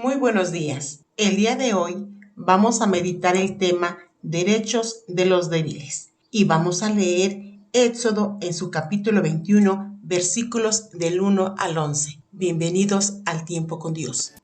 Muy buenos días. El día de hoy vamos a meditar el tema Derechos de los débiles y vamos a leer Éxodo en su capítulo 21, versículos del 1 al 11. Bienvenidos al tiempo con Dios.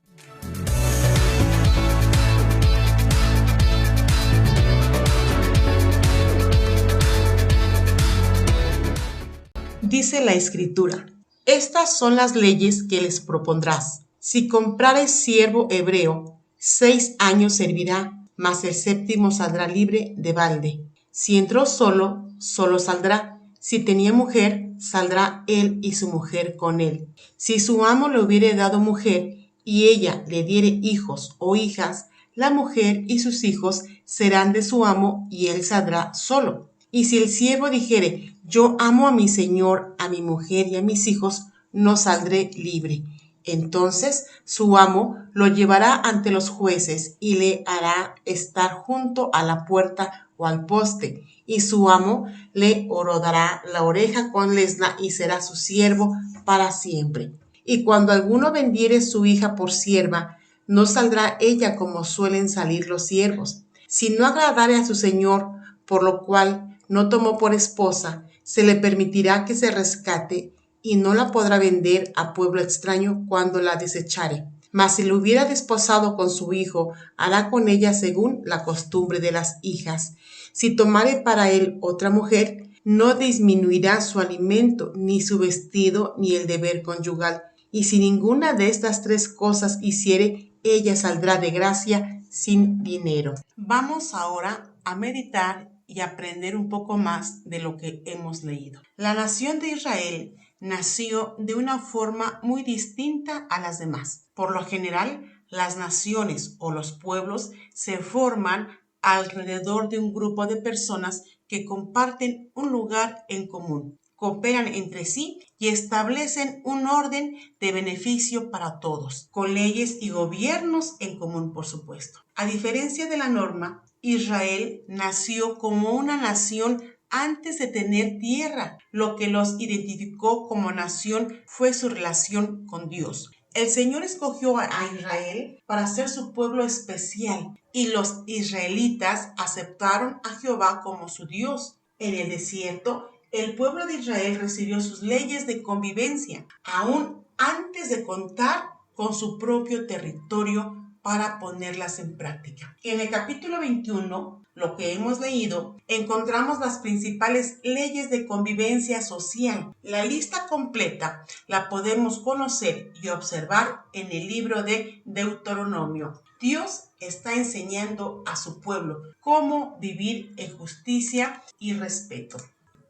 Dice la Escritura: Estas son las leyes que les propondrás. Si comprares siervo hebreo, 6 años servirá, mas el séptimo saldrá libre de balde. Si entró solo, solo saldrá. Si tenía mujer, saldrá él y su mujer con él. Si su amo le hubiere dado mujer, y ella le diere hijos o hijas, la mujer y sus hijos serán de su amo, y él saldrá solo. Y si el siervo dijere: Yo amo a mi señor, a mi mujer y a mis hijos, no saldré libre. Entonces su amo lo llevará ante los jueces y le hará estar junto a la puerta o al poste, y su amo le horodará la oreja con lesna y será su siervo para siempre. Y cuando alguno vendiere su hija por sierva, no saldrá ella como suelen salir los siervos. Si no agradare a su señor, por lo cual no tomó por esposa, se le permitirá que se rescate y no la podrá vender a pueblo extraño cuando la desechare. Mas si lo hubiera desposado con su hijo, hará con ella según la costumbre de las hijas. Si tomare para él otra mujer, no disminuirá su alimento, ni su vestido, ni el deber conyugal. Y si ninguna de estas 3 cosas hiciere, ella saldrá de gracia sin dinero. Vamos ahora a meditar y aprender un poco más de lo que hemos leído. La nación de Israel nació de una forma muy distinta a las demás. Por lo general, las naciones o los pueblos se forman alrededor de un grupo de personas que comparten un lugar en común, cooperan entre sí y establecen un orden de beneficio para todos, con leyes y gobiernos en común, por supuesto. A diferencia de la norma, Israel nació como una nación antes de tener tierra. Lo que los identificó como nación fue su relación con Dios. El Señor escogió a Israel para ser su pueblo especial, y los israelitas aceptaron a Jehová como su Dios. En el desierto, el pueblo de Israel recibió sus leyes de convivencia, aún antes de contar con su propio territorio para ponerlas en práctica. En el capítulo 21, lo que hemos leído, encontramos las principales leyes de convivencia social. La lista completa la podemos conocer y observar en el libro de Deuteronomio. Dios está enseñando a su pueblo cómo vivir en justicia y respeto.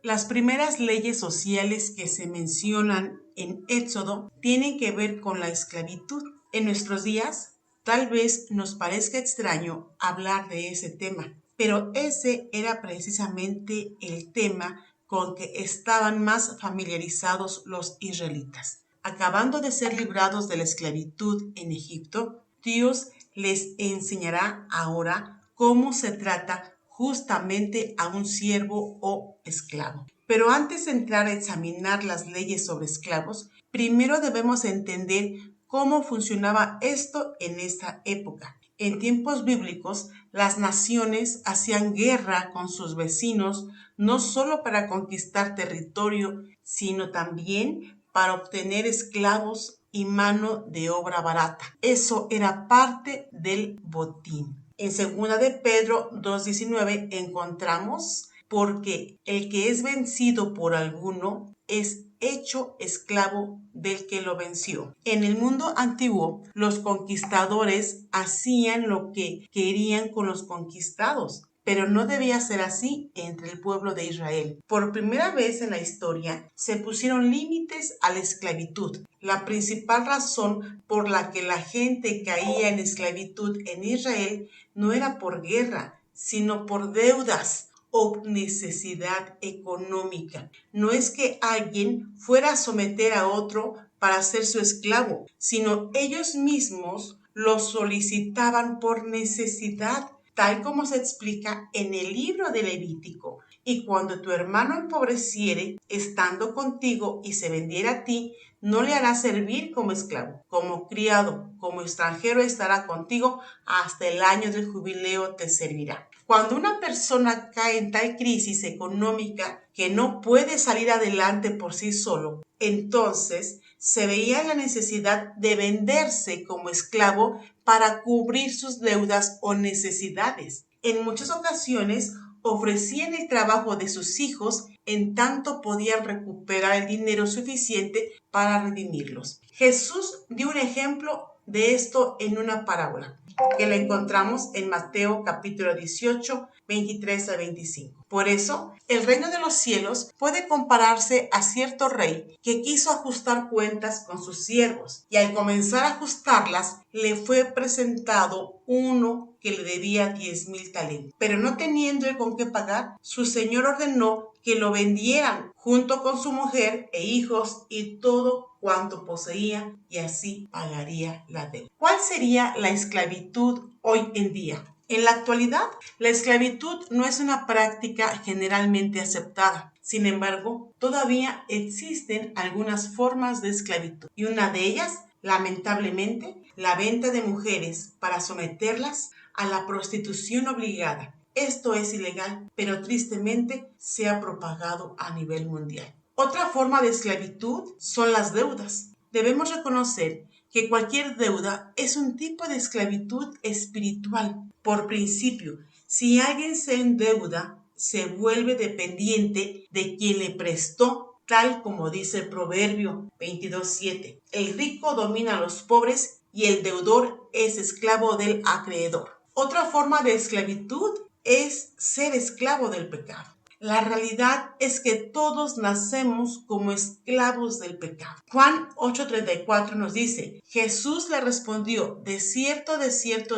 Las primeras leyes sociales que se mencionan en Éxodo tienen que ver con la esclavitud. En nuestros días, tal vez nos parezca extraño hablar de ese tema, pero ese era precisamente el tema con que estaban más familiarizados los israelitas. Acabando de ser librados de la esclavitud en Egipto, Dios les enseñará ahora cómo se trata justamente a un siervo o esclavo. Pero antes de entrar a examinar las leyes sobre esclavos, primero debemos entender cómo funcionaba esto en esa época. En tiempos bíblicos, las naciones hacían guerra con sus vecinos no solo para conquistar territorio, sino también para obtener esclavos y mano de obra barata. Eso era parte del botín. En 2 de Pedro 2:19 encontramos: porque el que es vencido por alguno es hecho esclavo del que lo venció. En el mundo antiguo, los conquistadores hacían lo que querían con los conquistados, pero no debía ser así entre el pueblo de Israel. Por primera vez en la historia se pusieron límites a la esclavitud. La principal razón por la que la gente caía en esclavitud en Israel no era por guerra, sino por deudas o necesidad económica. No es que alguien fuera a someter a otro para ser su esclavo, sino ellos mismos lo solicitaban por necesidad. tal como se explica en el libro de Levítico. Y cuando tu hermano empobreciere, estando contigo, y se vendiera a ti, no le harás servir como esclavo, como criado, como extranjero estará contigo, hasta el año del jubileo te servirá. Cuando una persona cae en tal crisis económica que no puede salir adelante por sí solo, entonces se veía la necesidad de venderse como esclavo para cubrir sus deudas o necesidades. En muchas ocasiones ofrecían el trabajo de sus hijos en tanto podían recuperar el dinero suficiente para redimirlos. Jesús dio un ejemplo de esto en una parábola que la encontramos en Mateo capítulo 18, 23 a 25. Por eso, el reino de los cielos puede compararse a cierto rey que quiso ajustar cuentas con sus siervos, y al comenzar a ajustarlas, le fue presentado uno que le debía 10,000 talentos. Pero no teniendo él con qué pagar, su señor ordenó que lo vendieran junto con su mujer e hijos y todo cuanto poseía, y así pagaría la deuda. ¿Cuál sería la esclavitud hoy en día? En la actualidad, la esclavitud no es una práctica generalmente aceptada. Sin embargo, todavía existen algunas formas de esclavitud, y una de ellas, lamentablemente, la venta de mujeres para someterlas a la prostitución obligada. Esto es ilegal, pero tristemente se ha propagado a nivel mundial. Otra forma de esclavitud son las deudas. Debemos reconocer que cualquier deuda es un tipo de esclavitud espiritual. Por principio, si alguien se endeuda, se vuelve dependiente de quien le prestó, tal como dice el Proverbio 22:7. El rico domina a los pobres y el deudor es esclavo del acreedor. Otra forma de esclavitud es ser esclavo del pecado. La realidad es que todos nacemos como esclavos del pecado. Juan 8:34 nos dice: Jesús le respondió: de cierto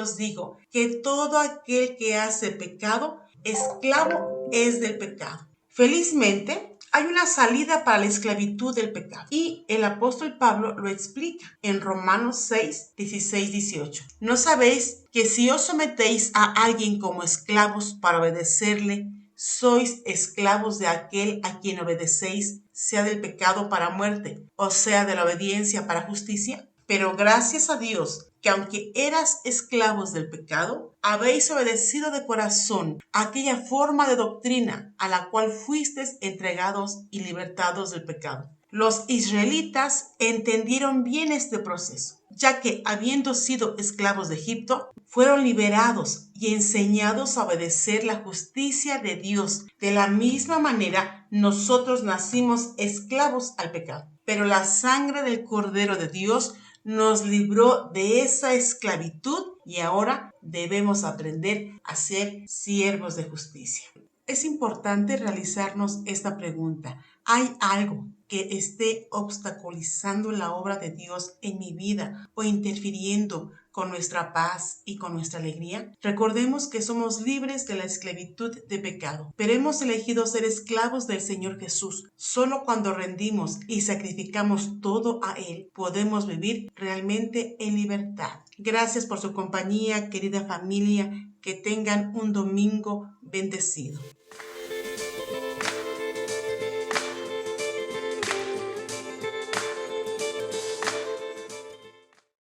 os digo, que todo aquel que hace pecado, esclavo es del pecado. Felizmente, hay una salida para la esclavitud del pecado, y el apóstol Pablo lo explica en Romanos 6, 16, 18. ¿No sabéis que si os sometéis a alguien como esclavos para obedecerle, sois esclavos de aquel a quien obedecéis, sea del pecado para muerte, o sea de la obediencia para justicia? Pero gracias a Dios, que aunque eras esclavos del pecado, habéis obedecido de corazón aquella forma de doctrina a la cual fuisteis entregados y libertados del pecado. Los israelitas entendieron bien este proceso, ya que, habiendo sido esclavos de Egipto, fueron liberados y enseñados a obedecer la justicia de Dios. De la misma manera, nosotros nacimos esclavos al pecado, pero la sangre del Cordero de Dios nos libró de esa esclavitud, y ahora debemos aprender a ser siervos de justicia. Es importante realizarnos esta pregunta: ¿hay algo que esté obstaculizando la obra de Dios en mi vida o interfiriendo con nuestra paz y con nuestra alegría? Recordemos que somos libres de la esclavitud de pecado, pero hemos elegido ser esclavos del Señor Jesús. Solo cuando rendimos y sacrificamos todo a Él, podemos vivir realmente en libertad. Gracias por su compañía, querida familia. Que tengan un domingo bendecido.